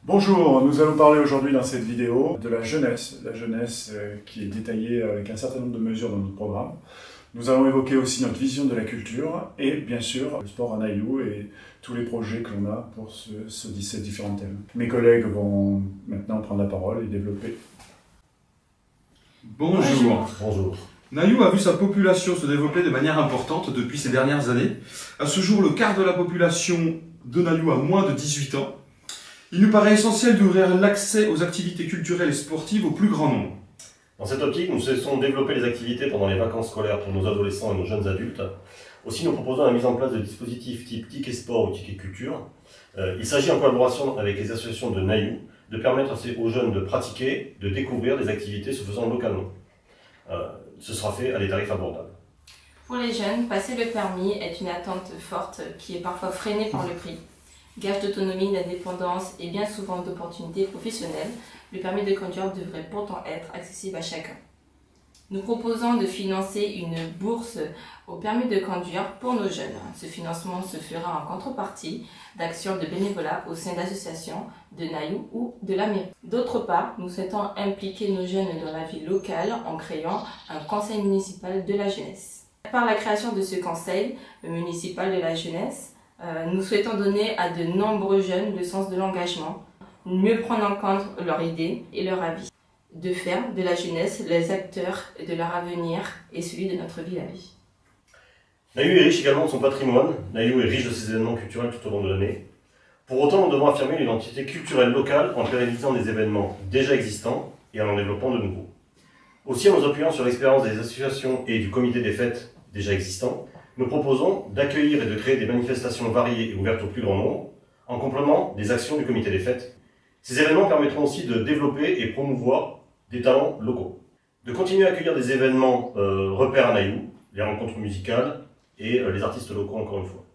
Bonjour, nous allons parler aujourd'hui dans cette vidéo de la jeunesse qui est détaillée avec un certain nombre de mesures dans notre programme. Nous allons évoquer aussi notre vision de la culture et bien sûr le sport à Nailloux et tous les projets que l'on a pour ces différents thèmes. Mes collègues vont maintenant prendre la parole et développer. Bonjour. Bonjour. Nailloux a vu sa population se développer de manière importante depuis ces dernières années. À ce jour, le quart de la population de Nailloux a moins de 18 ans. Il nous paraît essentiel d'ouvrir l'accès aux activités culturelles et sportives au plus grand nombre. Dans cette optique, nous souhaitons développer les activités pendant les vacances scolaires pour nos adolescents et nos jeunes adultes. Aussi, nous proposons la mise en place de dispositifs type Ticket Sport ou Ticket Culture. Il s'agit, en collaboration avec les associations de Nailloux, de permettre aux jeunes de pratiquer, de découvrir des activités se faisant localement. Ce sera fait à des tarifs abordables. Pour les jeunes, passer le permis est une attente forte qui est parfois freinée par le prix. Gage d'autonomie, d'indépendance et bien souvent d'opportunités professionnelles, le permis de conduire devrait pourtant être accessible à chacun. Nous proposons de financer une bourse au permis de conduire pour nos jeunes. Ce financement se fera en contrepartie d'actions de bénévolat au sein d'associations de Nailloux ou de la mairie. D'autre part, nous souhaitons impliquer nos jeunes dans la vie locale en créant un conseil municipal de la jeunesse. Par la création de ce conseil municipal de la jeunesse, nous souhaitons donner à de nombreux jeunes le sens de l'engagement, mieux prendre en compte leurs idées et leur avis, de faire de la jeunesse les acteurs de leur avenir et celui de notre village. Nailloux est riche également de son patrimoine. Nailloux est riche de ses événements culturels tout au long de l'année. Pour autant, nous devons affirmer l'identité culturelle locale en pérennisant des événements déjà existants et en développant de nouveaux. Aussi, en nous appuyant sur l'expérience des associations et du comité des fêtes déjà existants, nous proposons d'accueillir et de créer des manifestations variées et ouvertes au plus grand nombre, en complément des actions du comité des fêtes. Ces événements permettront aussi de développer et promouvoir des talents locaux. De continuer à accueillir des événements repères à Nailloux, les rencontres musicales et les artistes locaux encore une fois.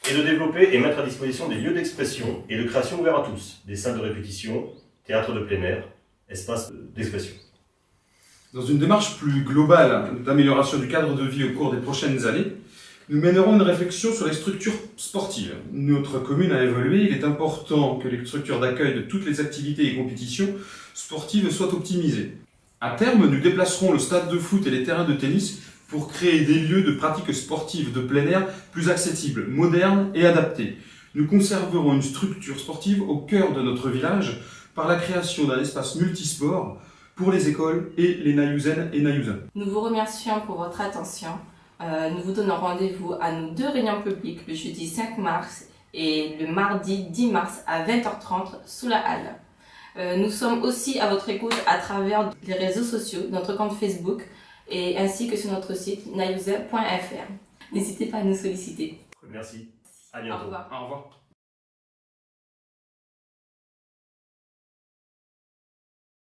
Et de développer et mettre à disposition des lieux d'expression et de création ouverts à tous, des salles de répétition, théâtre de plein air, espaces d'expression. Dans une démarche plus globale d'amélioration du cadre de vie au cours des prochaines années, nous mènerons une réflexion sur les structures sportives. Notre commune a évolué, il est important que les structures d'accueil de toutes les activités et compétitions sportives soient optimisées. À terme, nous déplacerons le stade de foot et les terrains de tennis pour créer des lieux de pratique sportive de plein air plus accessibles, modernes et adaptés. Nous conserverons une structure sportive au cœur de notre village par la création d'un espace multisport pour les écoles et les Naillouxaines et Naillousins. Nous vous remercions pour votre attention. Nous vous donnons rendez-vous à nos deux réunions publiques le jeudi 5 mars et le mardi 10 mars à 20h30 sous la halle. Nous sommes aussi à votre écoute à travers les réseaux sociaux, notre compte Facebook et ainsi que sur notre site naillouxais.fr. N'hésitez pas à nous solliciter. Merci. À bientôt. Au revoir. Au revoir.